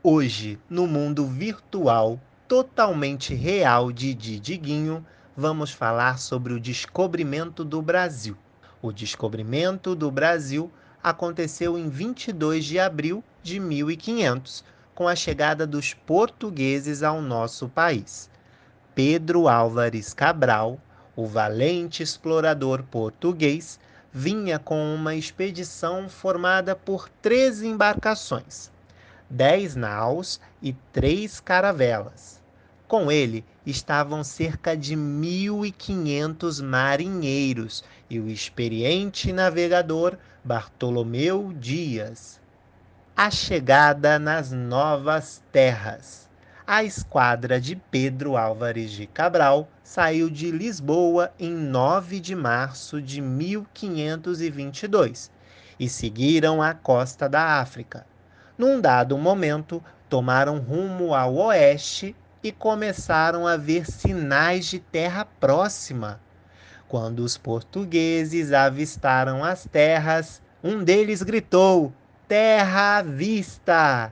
Hoje, no mundo virtual totalmente real de Didiguinho, vamos falar sobre o descobrimento do Brasil. O descobrimento do Brasil aconteceu em 22 de abril de 1500, com a chegada dos portugueses ao nosso país. Pedro Álvares Cabral, o valente explorador português, vinha com uma expedição formada por 13 embarcações, 10 naus e 3 caravelas. Com ele estavam cerca de 1.500 marinheiros e o experiente navegador Bartolomeu Dias. A chegada nas novas terras. A esquadra de Pedro Álvares de Cabral saiu de Lisboa em 9 de março de 1522 e seguiram a costa da África. Num dado momento, tomaram rumo ao oeste e começaram a ver sinais de terra próxima. Quando os portugueses avistaram as terras, um deles gritou: "Terra à vista!"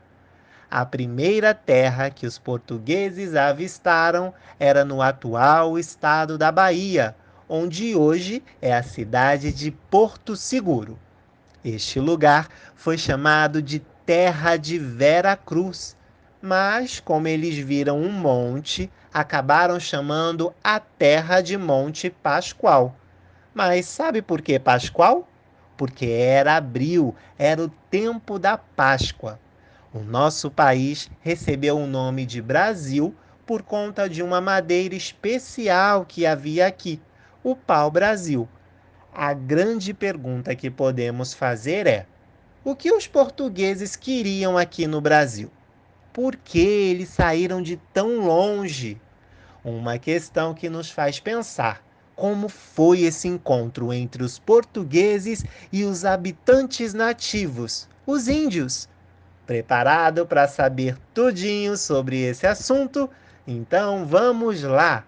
A primeira terra que os portugueses avistaram era no atual estado da Bahia, onde hoje é a cidade de Porto Seguro. Este lugar foi chamado de Terra de Vera Cruz, mas, como eles viram um monte, acabaram chamando a terra de Monte Pascoal. Mas sabe por que Pascoal? Porque era abril, era o tempo da Páscoa. O nosso país recebeu o nome de Brasil por conta de uma madeira especial que havia aqui, o pau-brasil. A grande pergunta que podemos fazer é: o que os portugueses queriam aqui no Brasil? Por que eles saíram de tão longe? Uma questão que nos faz pensar como foi esse encontro entre os portugueses e os habitantes nativos, os índios. Preparado para saber tudinho sobre esse assunto? Então vamos lá!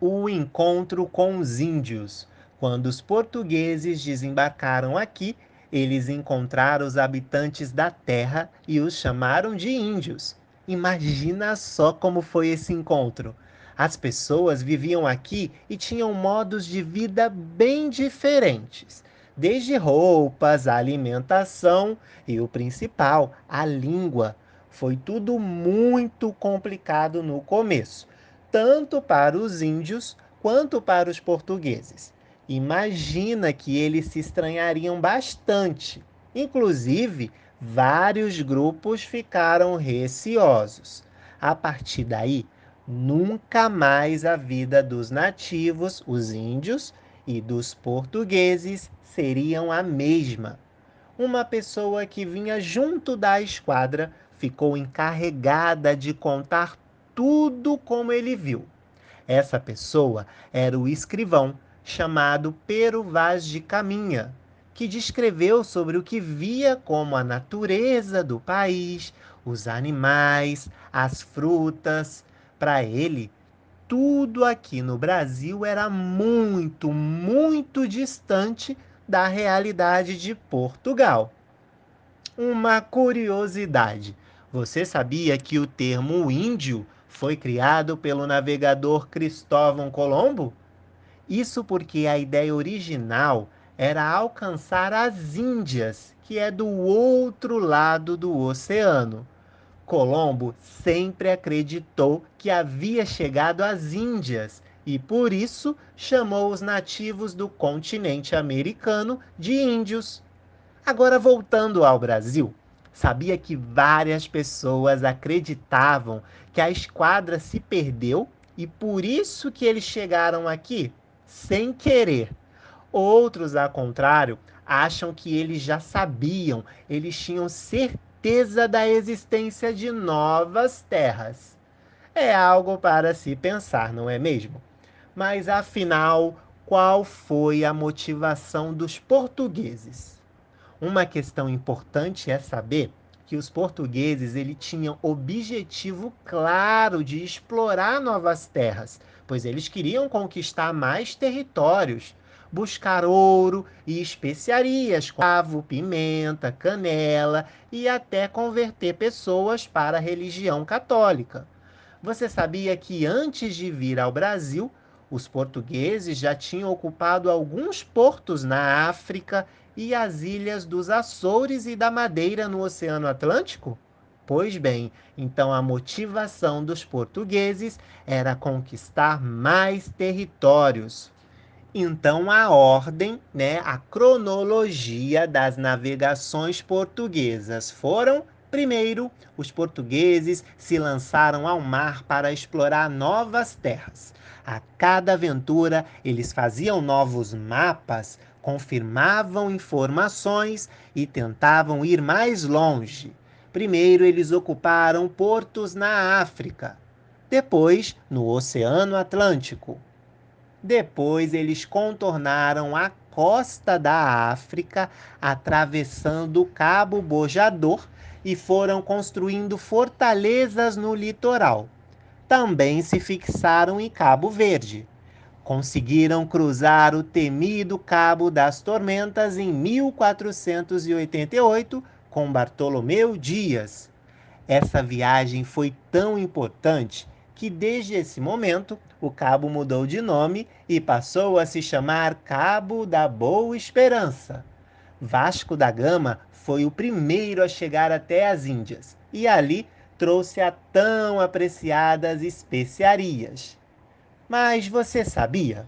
O encontro com os índios. Quando os portugueses desembarcaram aqui, eles encontraram os habitantes da terra e os chamaram de índios. Imagina só como foi esse encontro. As pessoas viviam aqui e tinham modos de vida bem diferentes, desde roupas, alimentação e o principal, a língua. Foi tudo muito complicado no começo, tanto para os índios quanto para os portugueses. Imagina que eles se estranhariam bastante. Inclusive, vários grupos ficaram receosos. A partir daí, nunca mais a vida dos nativos, os índios, e dos portugueses seriam a mesma. Uma pessoa que vinha junto da esquadra ficou encarregada de contar tudo como ele viu. Essa pessoa era o escrivão, chamado Pero Vaz de Caminha, que descreveu sobre o que via como a natureza do país, os animais, as frutas. Para ele, tudo aqui no Brasil era muito, muito distante da realidade de Portugal. Uma curiosidade: você sabia que o termo índio foi criado pelo navegador Cristóvão Colombo? Isso porque a ideia original era alcançar as Índias, que é do outro lado do oceano. Colombo sempre acreditou que havia chegado às Índias e, por isso, chamou os nativos do continente americano de índios. Agora, voltando ao Brasil, sabia que várias pessoas acreditavam que a esquadra se perdeu e por isso que eles chegaram aqui sem querer. Outros, ao contrário, acham que eles já sabiam, eles tinham certeza da existência de novas terras. É algo para se pensar, não é mesmo? Mas afinal, qual foi a motivação dos portugueses? Uma questão importante é saber que os portugueses tinham objetivo claro de explorar novas terras, pois eles queriam conquistar mais territórios. buscar ouro e especiarias, como cravo, pimenta, canela e até converter pessoas para a religião católica. Você sabia que antes de vir ao Brasil, os portugueses já tinham ocupado alguns portos na África e as ilhas dos Açores e da Madeira no Oceano Atlântico? Pois bem, então a motivação dos portugueses era conquistar mais territórios. Então a ordem, né, a cronologia das navegações portuguesas foram: primeiro, os portugueses se lançaram ao mar para explorar novas terras. A cada aventura, eles faziam novos mapas, confirmavam informações e tentavam ir mais longe. Primeiro, eles ocuparam portos na África, depois no Oceano Atlântico. Depois eles contornaram a costa da África, atravessando o Cabo Bojador e foram construindo fortalezas no litoral. Também se fixaram em Cabo Verde. Conseguiram cruzar o temido Cabo das Tormentas em 1488 com Bartolomeu Dias. Essa viagem foi tão importante que desde esse momento o cabo mudou de nome e passou a se chamar Cabo da Boa Esperança. Vasco da Gama foi o primeiro a chegar até as Índias e ali trouxe a tão apreciadas especiarias. Mas você sabia?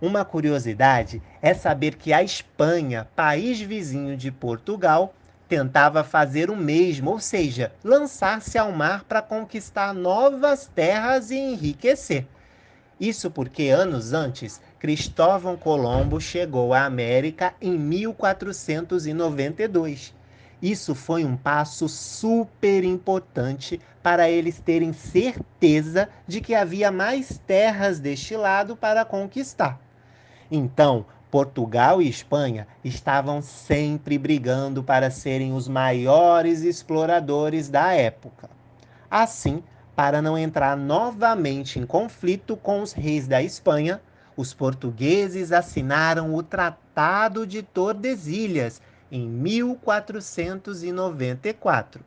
Uma curiosidade é saber que a Espanha, país vizinho de Portugal, tentava fazer o mesmo, ou seja, lançar-se ao mar para conquistar novas terras e enriquecer. Isso porque anos antes, Cristóvão Colombo chegou à América em 1492. Isso foi um passo super importante para eles terem certeza de que havia mais terras deste lado para conquistar. Então, Portugal e Espanha estavam sempre brigando para serem os maiores exploradores da época. Assim, para não entrar novamente em conflito com os reis da Espanha, os portugueses assinaram o Tratado de Tordesilhas em 1494.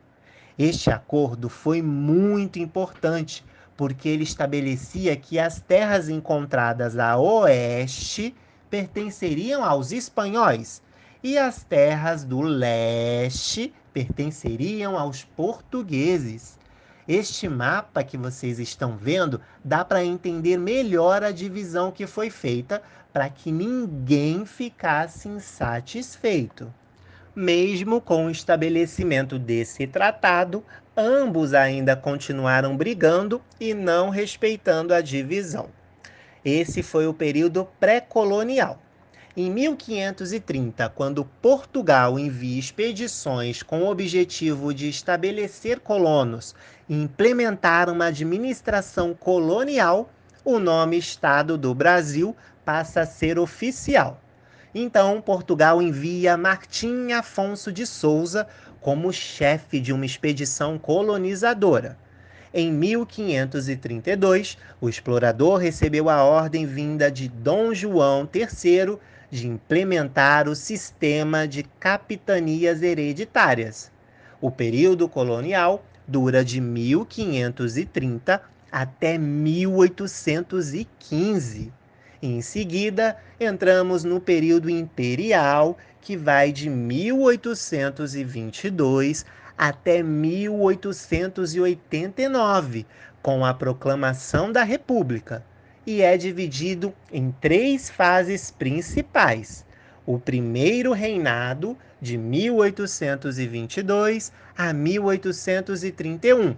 Este acordo foi muito importante, porque ele estabelecia que as terras encontradas a oeste pertenceriam aos espanhóis e as terras do leste pertenceriam aos portugueses. Este mapa que vocês estão vendo dá para entender melhor a divisão que foi feita para que ninguém ficasse insatisfeito. Mesmo com o estabelecimento desse tratado, ambos ainda continuaram brigando e não respeitando a divisão. Esse foi o período pré-colonial. Em 1530, quando Portugal envia expedições com o objetivo de estabelecer colonos e implementar uma administração colonial, o nome Estado do Brasil passa a ser oficial. Então, Portugal envia Martim Afonso de Souza como chefe de uma expedição colonizadora. Em 1532, o explorador recebeu a ordem vinda de Dom João III de implementar o sistema de capitanias hereditárias. O período colonial dura de 1530 até 1815. Em seguida, entramos no período imperial, que vai de 1822 até 1889, com a proclamação da República, e é dividido em 3 fases principais. O primeiro reinado, de 1822 a 1831.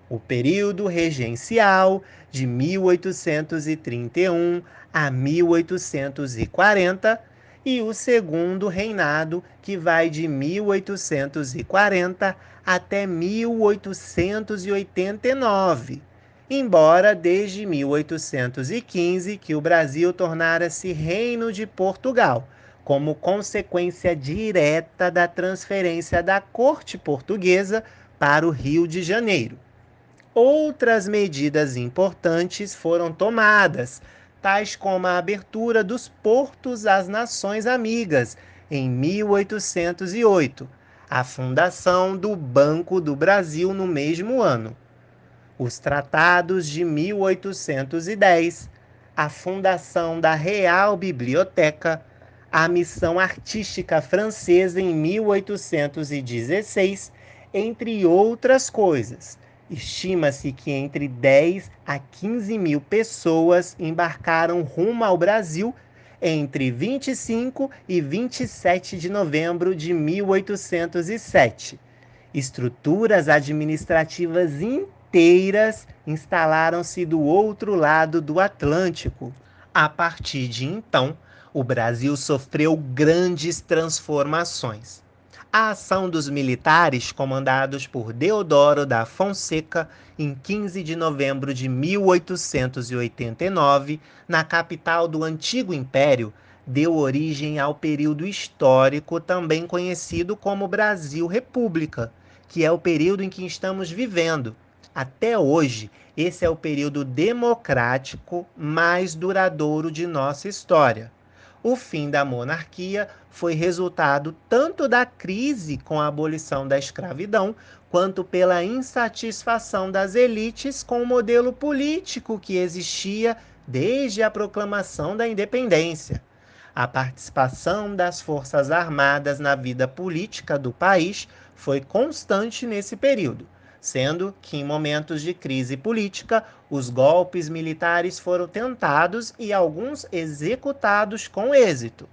O período regencial, de 1831 a 1840, e o segundo reinado, que vai de 1840 até 1889. Embora desde 1815 que o Brasil tornara-se Reino de Portugal, como consequência direta da transferência da corte portuguesa para o Rio de Janeiro. Outras medidas importantes foram tomadas, tais como a abertura dos portos às nações amigas em 1808, a fundação do Banco do Brasil no mesmo ano, os tratados de 1810, a fundação da Real Biblioteca, a missão artística francesa em 1816, entre outras coisas. Estima-se que entre 10 a 15 mil pessoas embarcaram rumo ao Brasil entre 25 e 27 de novembro de 1807. Estruturas administrativas inteiras instalaram-se do outro lado do Atlântico. A partir de então, o Brasil sofreu grandes transformações. A ação dos militares comandados por Deodoro da Fonseca em 15 de novembro de 1889, na capital do antigo Império, deu origem ao período histórico também conhecido como Brasil República, que é o período em que estamos vivendo. Até hoje, esse é o período democrático mais duradouro de nossa história. O fim da monarquia foi resultado tanto da crise com a abolição da escravidão, quanto pela insatisfação das elites com o modelo político que existia desde a proclamação da independência. A participação das Forças Armadas na vida política do país foi constante nesse período, sendo que em momentos de crise política, os golpes militares foram tentados e alguns executados com êxito.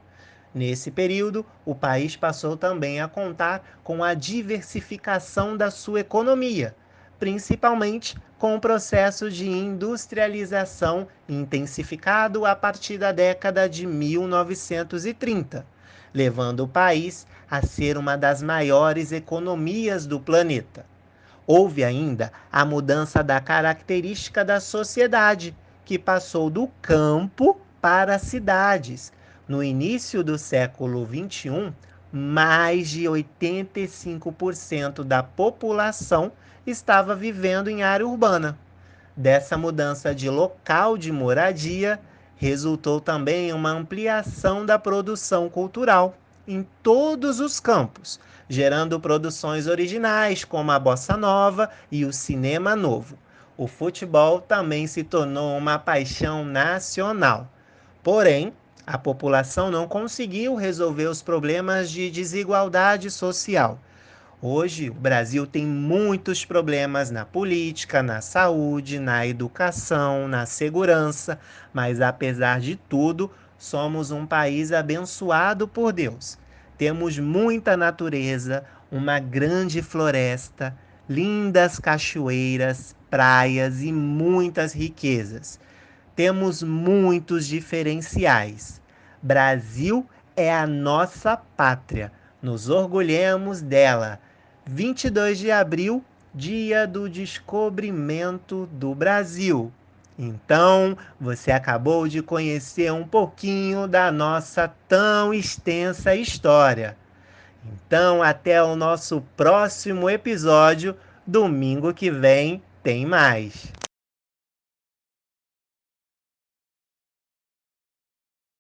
Nesse período, o país passou também a contar com a diversificação da sua economia, principalmente com o processo de industrialização intensificado a partir da década de 1930, levando o país a ser uma das maiores economias do planeta. Houve ainda a mudança da característica da sociedade, que passou do campo para as cidades. No início do século XXI, mais de 85% da população estava vivendo em área urbana. Dessa mudança de local de moradia, resultou também uma ampliação da produção cultural em todos os campos, gerando produções originais como a bossa nova e o cinema novo. O futebol também se tornou uma paixão nacional. Porém, a população não conseguiu resolver os problemas de desigualdade social. Hoje, o Brasil tem muitos problemas na política, na saúde, na educação, na segurança, mas apesar de tudo, somos um país abençoado por Deus. Temos muita natureza, uma grande floresta, lindas cachoeiras, praias e muitas riquezas. Temos muitos diferenciais. Brasil é a nossa pátria. Nos orgulhamos dela. 22 de abril, dia do descobrimento do Brasil. Então, você acabou de conhecer um pouquinho da nossa tão extensa história. Então, até o nosso próximo episódio. Domingo que vem tem mais.